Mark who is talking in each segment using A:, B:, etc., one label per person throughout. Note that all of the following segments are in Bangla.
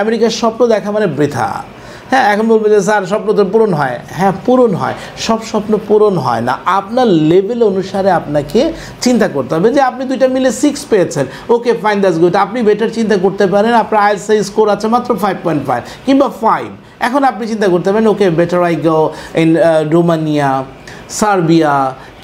A: আমেরিকার স্বপ্ন দেখা মানে বৃথা। হ্যাঁ, এখন বলবে যে স্যার স্বপ্ন তো পূরণ হয়। হ্যাঁ, পূরণ হয়, সব স্বপ্ন পূরণ হয় না। আপনার লেভেল অনুসারে আপনাকে চিন্তা করতে হবে যে আপনি 2টা মিলে 6 পেয়েছেন, ওকে ফাইন, দ্যাটস গুড। আপনি বেটার চিন্তা করতে পারেন, আপনার আইএলটিএস স্কোর আছে মাত্র 5.5 কিংবা 5। এখন আপনি চিন্তা করতে পারেন, okay better I go in Romania, Serbia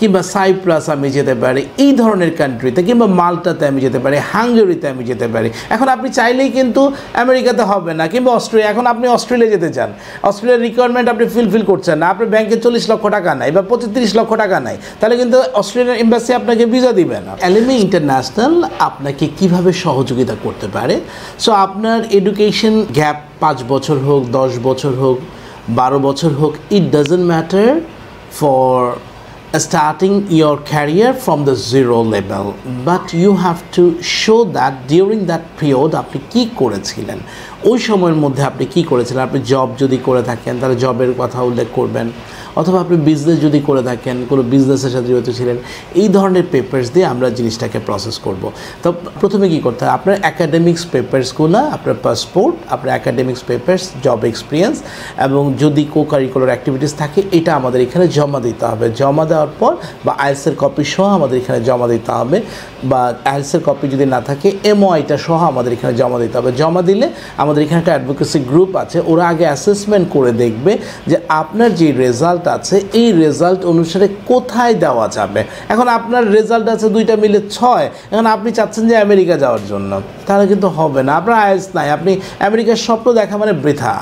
A: কিংবা সাইপ্রাস আমি যেতে পারি, এই ধরনের কান্ট্রিতে, কিংবা মাল্টাতে আমি যেতে পারি, হাঙ্গেরিতে আমি যেতে পারি। এখন আপনি চাইলেই কিন্তু আমেরিকাতে হবে না, কিংবা অস্ট্রেলিয়া। এখন আপনি অস্ট্রেলিয়া যেতে চান, অস্ট্রেলিয়ার রিকোয়ারমেন্ট আপনি ফুলফিল করছেন না, আপনার ব্যাংকে 40 লক্ষ টাকা নাই বা 25-30 লক্ষ টাকা নাই, তাহলে কিন্তু অস্ট্রেলিয়ার এম্বাসি আপনাকে ভিসা দিবে না। এলএমই ইন্টারন্যাশনাল আপনাকে কিভাবে সহযোগিতা করতে পারে? সো আপনার এডুকেশন গ্যাপ 5 বছর হোক, 10 বছর হোক, 12 বছর হোক, it doesn't matter for starting your career from the zero level, but you have to show that during that period আপনি কি করেছিলেন, ওই সময়ের মধ্যে আপনি কি করেছিলেন। আপনি জব যদি করে থাকেন তাহলে জবের কথা উল্লেখ করবেন, অথবা আপনি বিজনেস যদি করে থাকেন কোনো বিজনেসের সাথে জড়িত ছিলেন। এই ধরনের পেপারস দিয়ে আমরা জিনিসটাকে প্রসেস করব। তো প্রথমে কী করতে হবে, আপনার অ্যাকাডেমিক্স পেপারসগুলো, আপনার পাসপোর্ট, আপনার অ্যাকাডেমিক্স পেপারস, জব এক্সপিরিয়েন্স এবং যদি কো কারিকুলার অ্যাক্টিভিটিস থাকে এটা আমাদের এখানে জমা দিতে হবে। জমা দেওয়ার পর বা আইএলটিএসের কপি সহ আমাদের এখানে জমা দিতে হবে, বা আইএলটিএসের কপি যদি না থাকে এমওআইটা সহ আমাদের এখানে জমা দিতে হবে। জমা দিলে আমাদের এখানে একটা অ্যাডভোকেসি গ্রুপ আছে, ওরা আগে অ্যাসেসমেন্ট করে দেখবে যে আপনার যে রেজাল্ট আছে এই রেজাল্ট অনুসারে কোথায় দেওয়া যাবে। এখন আপনার রেজাল্ট আছে 2টা মিলে 6, এখন আপনি চাচ্ছেন যে আমেরিকা যাওয়ার জন্য, তাহলে কিন্তু হবে না। আপনার আইএলটিএস নাই, আপনি আমেরিকার স্বপ্ন দেখা মানে বৃথা।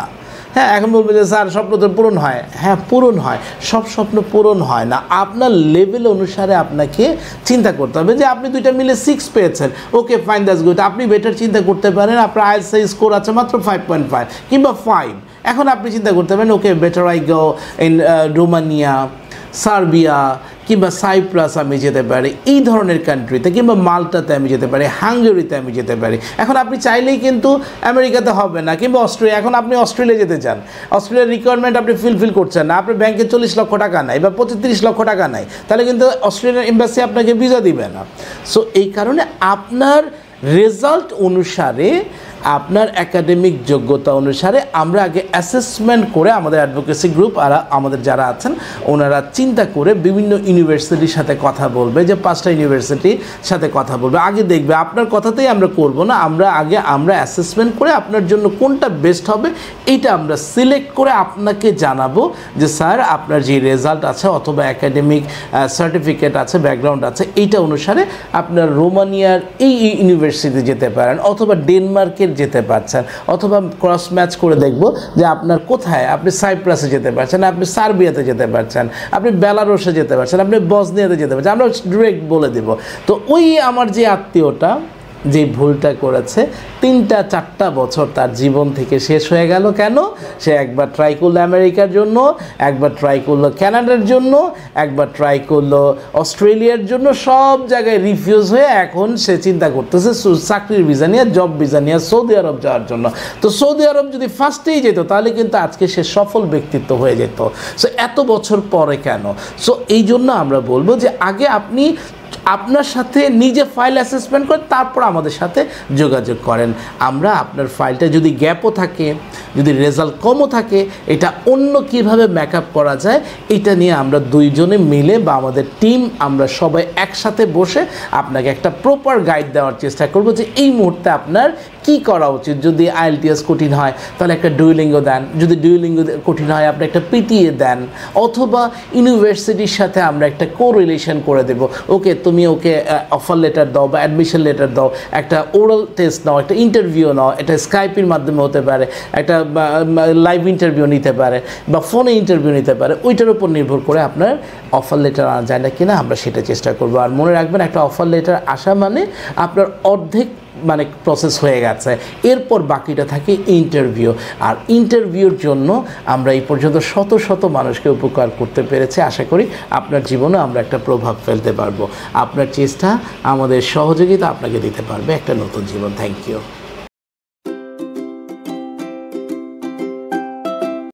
A: হ্যাঁ, এখন বলবে যে স্যার স্বপ্ন তো পূরণ হয়। হ্যাঁ, পূরণ হয়, সব স্বপ্ন পূরণ হয় না। আপনার লেভেল অনুসারে আপনাকে চিন্তা করতে হবে যে আপনি 2টা মিলে 6 পেয়েছেন, ওকে ফাইন, দ্যাটস গুড। আপনি বেটার চিন্তা করতে পারেন, আপনার আইএলটিএস স্কোর আছে মাত্র 5.5 কিংবা 5। এখন আপনি চিন্তা করতে পারেন, okay better I go in Romania, Serbia কিংবা সাইপ্রাস আমি যেতে পারি, এই ধরনের কান্ট্রিতে, কিংবা মাল্টাতে আমি যেতে পারি, হাঙ্গেরিতে আমি যেতে পারি। এখন আপনি চাইলেই কিন্তু আমেরিকাতে হবে না, কিংবা অস্ট্রেলিয়া। এখন আপনি অস্ট্রেলিয়া যেতে চান, অস্ট্রেলিয়ার রিকোয়ারমেন্ট আপনি ফুলফিল করছেন না, আপনার ব্যাংকে 40 লক্ষ টাকা নাই বা 25-30 লক্ষ টাকা নাই, তাহলে কিন্তু অস্ট্রেলিয়ার এম্বাসি আপনাকে ভিসা দিবে না। সো এই কারণে আপনার রেজাল্ট অনুসারে, আপনার একাডেমিক যোগ্যতা অনুসারে আমরা আগে অ্যাসেসমেন্ট করে, আমাদের অ্যাডভোকেসি গ্রুপ আর আমাদের যারা আছেন ওনারা চিন্তা করে বিভিন্ন ইউনিভার্সিটির সাথে কথা বলবে, যে 5টা ইউনিভার্সিটির সাথে কথা বলবে। আগে দেখবে, আপনার কথাতেই আমরা করব না, আমরা অ্যাসেসমেন্ট করে আপনার জন্য কোনটা বেস্ট হবে এইটা আমরা সিলেক্ট করে আপনাকে জানাবো যে স্যার আপনার যে রেজাল্ট আছে অথবা একাডেমিক সার্টিফিকেট আছে, ব্যাকগ্রাউন্ড আছে, এইটা অনুসারে আপনার রোমানিয়ার এই ইউনিভার্সিটি যেতে পারেন, অথবা ডেনমার্কের যেতে পারছেন, অথবা ক্রস ম্যাচ করে দেখব যে আপনার কোথায়, আপনি সাইপ্রাসে যেতে পারছেন, আপনি সার্বিয়াতে যেতে পারছেন, আপনি বেলারুসে যেতে পারছেন, আপনি বসনিয়াতে যেতে পারছেন, আমরা ডিরেক্ট বলে দেব। তো ওই আমার যে আত্মীয়টা যে ভুলটা করেছে, 3-4টা বছর তার জীবন থেকে শেষ হয়ে গেল। কেন? সে একবার ট্রাই করলো আমেরিকার জন্য, একবার ট্রাই করলো কানাডার জন্য, একবার ট্রাই করলো অস্ট্রেলিয়ার জন্য, সব জায়গায় রিফিউজ হয়ে এখন সে চিন্তা করতেছে চাকরির ভিসা নিয়ে, জব ভিসা নিয়ে সৌদি আরব যাওয়ার জন্য। তো সৌদি আরব যদি ফার্স্টেই যেত তাহলে কিন্তু আজকে সে সফল ব্যক্তিত্ব হয়ে যেত। সো এত বছর পরে কেন? সো এই জন্য আমরা বলবো যে আগে আপনি আপনার সাথে নিজে ফাইল অ্যাসেসমেন্ট করে তারপর আমাদের সাথে যোগাযোগ করেন। আমরা আপনার ফাইলটা যদি গ্যাপও থাকে, যদি রেজাল্ট কমও থাকে, এটা অন্য কীভাবে মেকআপ করা যায় এটা নিয়ে আমরা 2 জনে মিলে বা আমাদের টিম আমরা সবাই একসাথে বসে আপনাকে একটা প্রপার গাইড দেওয়ার চেষ্টা করব যে এই মুহূর্তে আপনার কি করা উচিত। যদি আইএলটিএস কঠিন হয় তাহলে একটা ডুয়োলিঙ্গো দেন, যদি ডুয়োলিঙ্গো কঠিন হয় আপনি একটা পিটিএ দেন, অথবা ইউনিভার্সিটির সাথে আমরা একটা কোরিলেশন করে দেব। ওকে তুমি ওকে অফার লেটার দাও বা অ্যাডমিশন লেটার দাও, একটা ওরাল টেস্ট নাও, একটা ইন্টারভিউ নাও, এটা স্কাইপের মাধ্যমে হতে পারে, একটা লাইভ ইন্টারভিউ নিতে পারে বা ফোনে ইন্টারভিউ নিতে পারে। ওইটার উপর নির্ভর করে আপনার অফার লেটার আনা যায় না কিনা আমরা সেটা চেষ্টা করব। আর মনে রাখবেন, একটা অফার লেটার আসা মানে আপনার অর্ধেক প্রসেস হয়ে গেছে, এরপর বাকিটা থাকে ইন্টারভিউ। আর ইন্টারভিউর জন্য আমরা এই পর্যন্ত শত শত মানুষকে উপকার করতে পেরেছি। আশা করি আপনার জীবনে আমরা একটা প্রভাব ফেলতে পারবো। আপনার চেষ্টা, আমাদের সহযোগিতা আপনাকে দিতে পারবে একটা নতুন জীবন। Thank you.